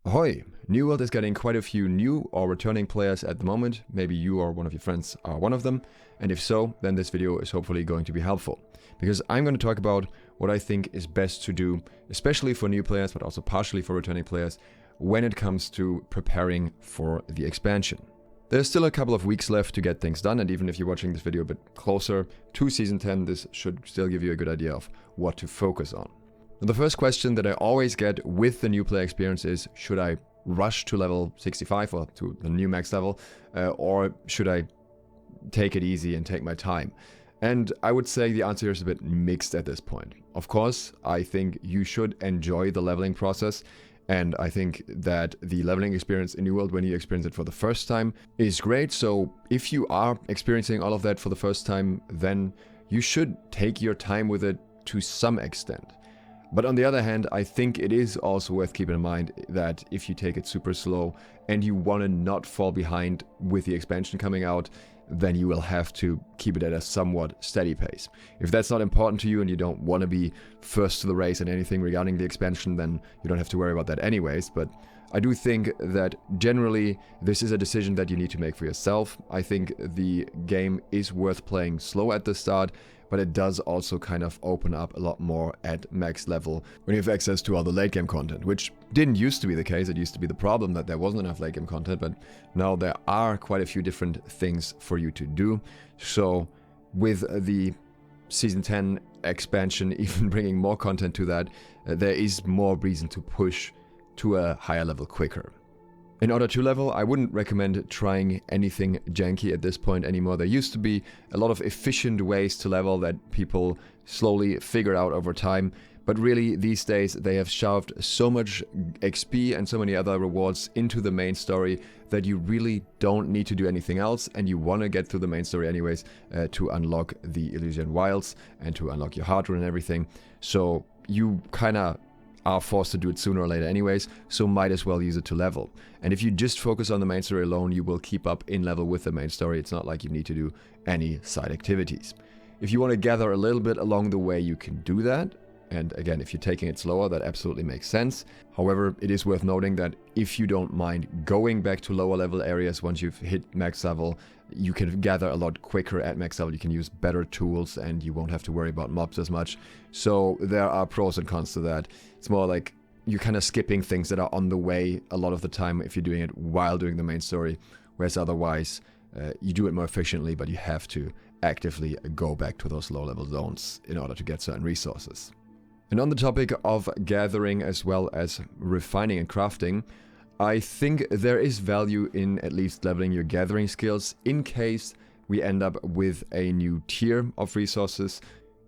Ahoy! New World is getting quite a few new or returning players at the moment. Maybe you or one of your friends are one of them. And if so, then this video is hopefully going to be helpful. Because I'm going to talk about what I think is best to do, especially for new players, but also partially for returning players, when it comes to preparing for the expansion. There's still a couple of weeks left to get things done, and even if you're watching this video a bit closer to Season 10, this should still give you a good idea of what to focus on. The first question that I always get with the new player experience is, should I rush to level 65 or to the new max level, or should I take it easy and take my time? And I would say the answer is a bit mixed at this point. Of course, I think you should enjoy the leveling process, and I think that the leveling experience in New World, when you experience it for the first time, is great. So if you are experiencing all of that for the first time, then you should take your time with it to some extent. But on the other hand, I think it is also worth keeping in mind that if you take it super slow and you want to not fall behind with the expansion coming out, then you will have to keep it at a somewhat steady pace. If that's not important to you and you don't want to be first to the race in anything regarding the expansion, then you don't have to worry about that anyways. But I do think that generally this is a decision that you need to make for yourself. I think the game is worth playing slow at the start, but it does also kind of open up a lot more at max level when you have access to all the late game content, which didn't used to be the case. It used to be the problem that there wasn't enough late game content, but now there are quite a few different things for you to do. So with the Season 10 expansion even bringing more content to that, there is more reason to push to a higher level quicker. In order to level, I wouldn't recommend trying anything janky at this point anymore. There used to be a lot of efficient ways to level that people slowly figured out over time, but really these days they have shoved so much XP and so many other rewards into the main story that you really don't need to do anything else, and you want to get through the main story anyways to unlock the Elysian Wilds and to unlock your heart rune and everything. So you kind of are forced to do it sooner or later anyways, so might as well use it to level. And if you just focus on the main story alone, you will keep up in level with the main story. It's not like you need to do any side activities. If you want to gather a little bit along the way, you can do that. And again, if you're taking it slower, that absolutely makes sense. However, it is worth noting that if you don't mind going back to lower level areas once you've hit max level, you can gather a lot quicker at max level. You can use better tools and you won't have to worry about mobs as much. So there are pros and cons to that. It's more like you're kind of skipping things that are on the way a lot of the time if you're doing it while doing the main story. Whereas otherwise, you do it more efficiently, but you have to actively go back to those low level zones in order to get certain resources. And on the topic of gathering as well as refining and crafting, I think there is value in at least leveling your gathering skills in case we end up with a new tier of resources.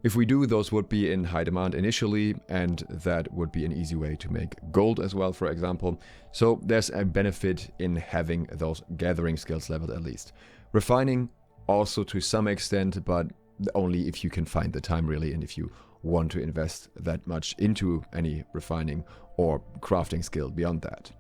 If we do, those would be in high demand initially, and that would be an easy way to make gold as well, for example. So there's a benefit in having those gathering skills leveled at least. Refining also to some extent, but only if you can find the time really, and if you want to invest that much into any refining or crafting skill beyond that.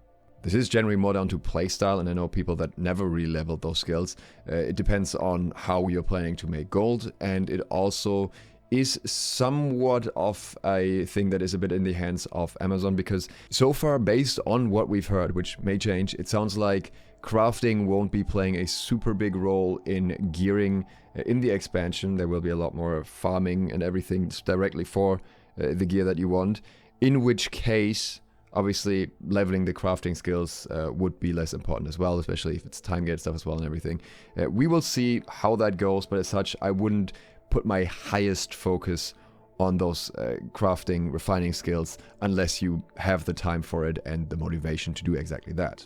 This is generally more down to playstyle, and I know people that never really leveled those skills. It depends on how you're planning to make gold, and it also is somewhat of a thing that is a bit in the hands of Amazon, because so far, based on what we've heard, which may change, it sounds like crafting won't be playing a super big role in gearing in the expansion. There will be a lot more farming and everything directly for the gear that you want, in which case obviously leveling the crafting skills would be less important as well, especially if it's time gated stuff as well and everything. We will see how that goes, but as such I wouldn't put my highest focus on those crafting, refining skills unless you have the time for it and the motivation to do exactly that.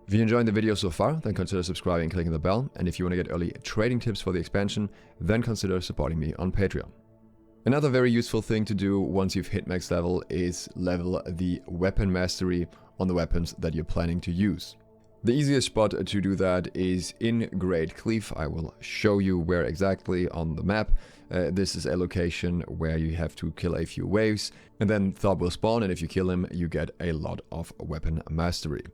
If you're enjoying the video so far, then consider subscribing and clicking the bell, and if you want to get early trading tips for the expansion, then consider supporting me on Patreon. Another very useful thing to do once you've hit max level is level the weapon mastery on the weapons that you're planning to use. The easiest spot to do that is in Great Cleave. I will show you where exactly on the map. This is a location where you have to kill a few waves, and then Thorb will spawn, and if you kill him, you get a lot of weapon mastery.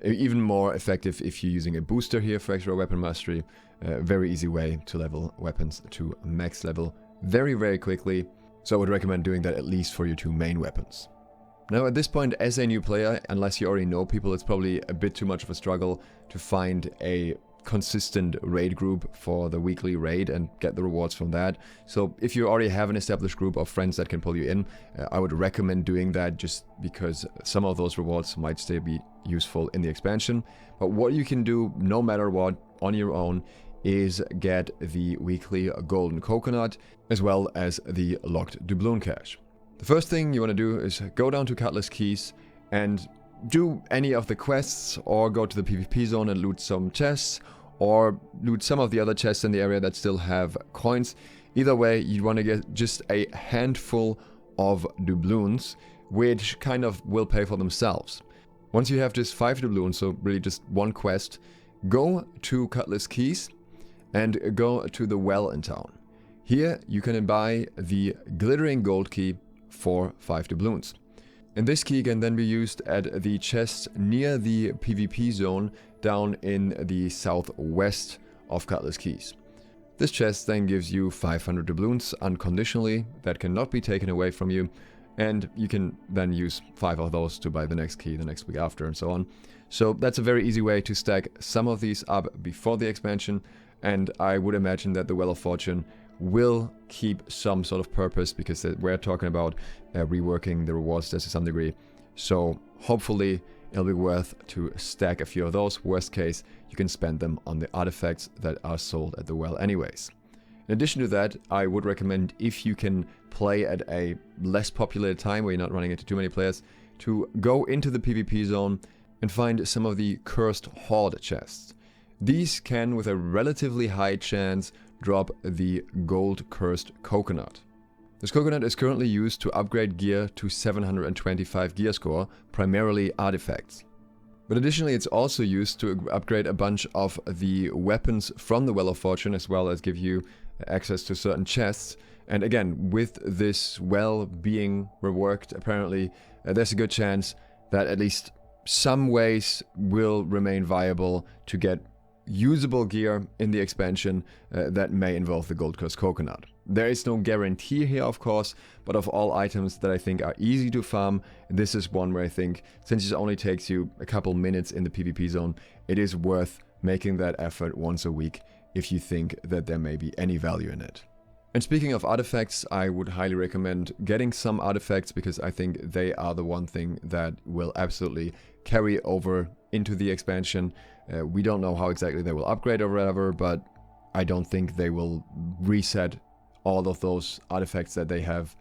Even more effective if you're using a booster here for extra weapon mastery. Very easy way to level weapons to max level very, very quickly. So I would recommend doing that at least for your two main weapons. Now at this point, as a new player, unless you already know people, it's probably a bit too much of a struggle to find a consistent raid group for the weekly raid and get the rewards from that. So if you already have an established group of friends that can pull you in, I would recommend doing that, just because some of those rewards might still be useful in the expansion. But what you can do no matter what on your own is get the weekly golden coconut as well as the locked doubloon cache. The first thing you want to do is go down to Cutlass Keys and do any of the quests, or go to the PvP zone and loot some chests, or loot some of the other chests in the area that still have coins. Either way, you want to get just a handful of doubloons, which kind of will pay for themselves. Once you have just 5 doubloons, so really just one quest, go to Cutlass Keys and go to the well in town. Here you can buy the glittering gold key for 5 doubloons. And this key can then be used at the chest near the PvP zone down in the southwest of Cutlass Keys. This chest then gives you 500 doubloons unconditionally that cannot be taken away from you, and you can then use 5 of those to buy the next key the next week after, and so on. So that's a very easy way to stack some of these up before the expansion, and I would imagine that the Well of Fortune will keep some sort of purpose, because we're talking about reworking the rewards to some degree. So hopefully it'll be worth to stack a few of those. Worst case, you can spend them on the artifacts that are sold at the well anyways. In addition to that, I would recommend, if you can play at a less populated time where you're not running into too many players, to go into the PvP zone and find some of the Cursed Horde chests. These can, with a relatively high chance, drop the Goldcursed coconut. This coconut is currently used to upgrade gear to 725 gear score, primarily artifacts. But additionally, it's also used to upgrade a bunch of the weapons from the Well of Fortune, as well as give you access to certain chests. And again, with this well being reworked, apparently, there's a good chance that at least some ways will remain viable to get usable gear in the expansion that may involve the Goldcursed coconut. There is no guarantee here, of course, but of all items that I think are easy to farm, this is one where I think, since it only takes you a couple minutes in the PvP zone, it is worth making that effort once a week if you think that there may be any value in it. And speaking of artifacts, I would highly recommend getting some artifacts, because I think they are the one thing that will absolutely carry over into the expansion. We don't know how exactly they will upgrade or whatever, but I don't think they will reset all of those artifacts that they have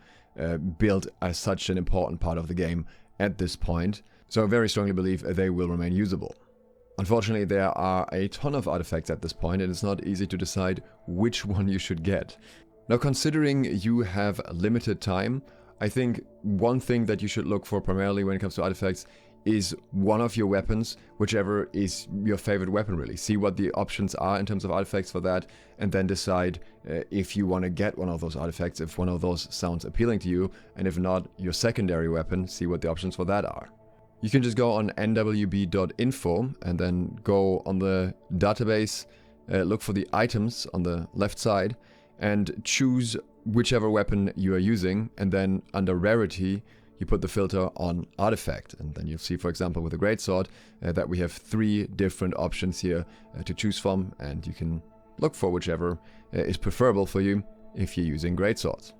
built as such an important part of the game at this point. So I very strongly believe they will remain usable. Unfortunately, there are a ton of artifacts at this point, and it's not easy to decide which one you should get. Now, considering you have limited time, I think one thing that you should look for primarily when it comes to artifacts is one of your weapons, whichever is your favorite weapon really. See what the options are in terms of artifacts for that, and then decide if you want to get one of those artifacts, if one of those sounds appealing to you, and if not, your secondary weapon, see what the options for that are. You can just go on nwb.info and then go on the database, look for the items on the left side, and choose whichever weapon you are using, and then under rarity, you put the filter on artifact, and then you'll see, for example, with the greatsword, that we have 3 different options here to choose from, and you can look for whichever is preferable for you if you're using greatswords.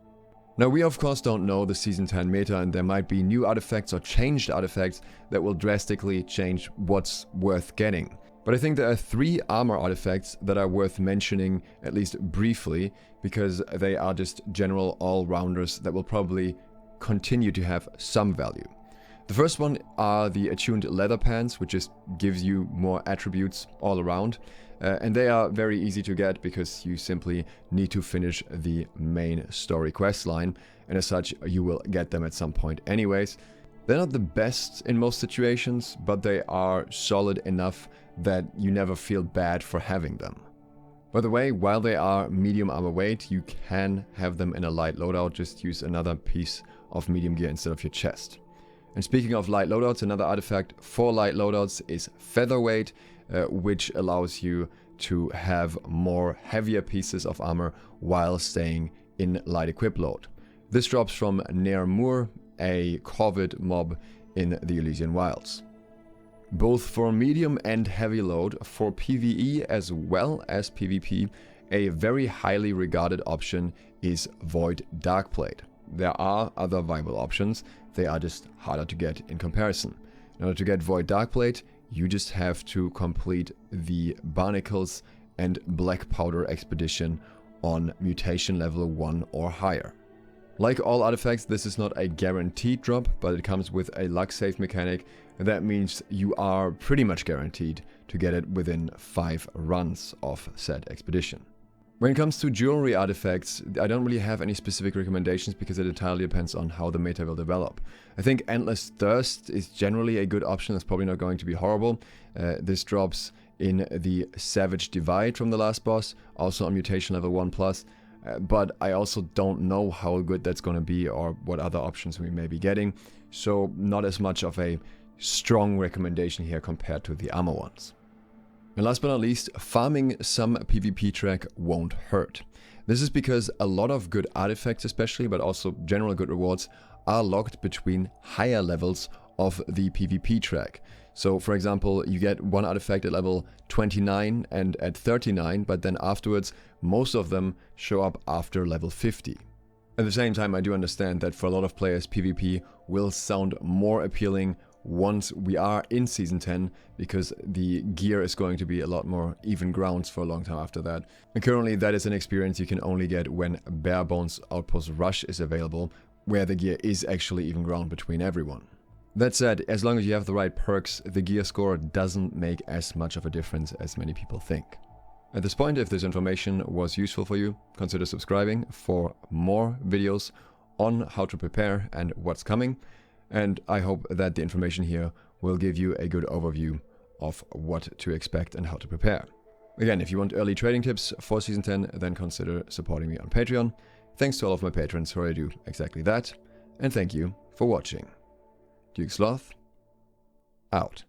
Now, we of course don't know the Season 10 meta, and there might be new artifacts or changed artifacts that will drastically change what's worth getting. But I think there are 3 armor artifacts that are worth mentioning, at least briefly, because they are just general all-rounders that will probably continue to have some value. The first one are the attuned leather pants, which just gives you more attributes all around, and they are very easy to get because you simply need to finish the main story quest line, and as such you will get them at some point anyways. They're not the best in most situations, but they are solid enough that you never feel bad for having them. By the way, while they are medium armor weight, you can have them in a light loadout. Just use another piece of medium gear instead of your chest. And speaking of light loadouts, another artifact for light loadouts is featherweight, which allows you to have more heavier pieces of armor while staying in light equip load. This drops from near Moor a Corvid mob in the Elysian Wilds. Both for medium and heavy load, for PvE as well as PvP, a very highly regarded option is Void Darkblade. There are other viable options, they are just harder to get in comparison. In order to get Void Darkblade, you just have to complete the Barnacles and Black Powder expedition on mutation level 1 or higher. Like all artifacts, this is not a guaranteed drop, but it comes with a luck save mechanic, and that means you are pretty much guaranteed to get it within 5 runs of said expedition. When it comes to jewelry artifacts, I don't really have any specific recommendations because it entirely depends on how the meta will develop. I think Endless Thirst is generally a good option, it's probably not going to be horrible. This drops in the Savage Divide from the last boss, also on mutation level 1+. But I also don't know how good that's going to be or what other options we may be getting, so not as much of a strong recommendation here compared to the armor ones. And last but not least, farming some PvP track won't hurt. This is because a lot of good artifacts especially, but also general good rewards, are locked between higher levels of the PvP track. So for example, you get one artifact at level 29 and at 39, but then afterwards most of them show up after level 50. At the same time, I do understand that for a lot of players PvP will sound more appealing once we are in Season 10, because the gear is going to be a lot more even grounds for a long time after that. And currently that is an experience you can only get when Bare Bones Outpost Rush is available, where the gear is actually even ground between everyone. That said, as long as you have the right perks, the gear score doesn't make as much of a difference as many people think. At this point, if this information was useful for you, consider subscribing for more videos on how to prepare and what's coming, and I hope that the information here will give you a good overview of what to expect and how to prepare. Again, if you want early trading tips for Season 10, then consider supporting me on Patreon. Thanks to all of my patrons who already do exactly that, and thank you for watching. Duke Sloth, out.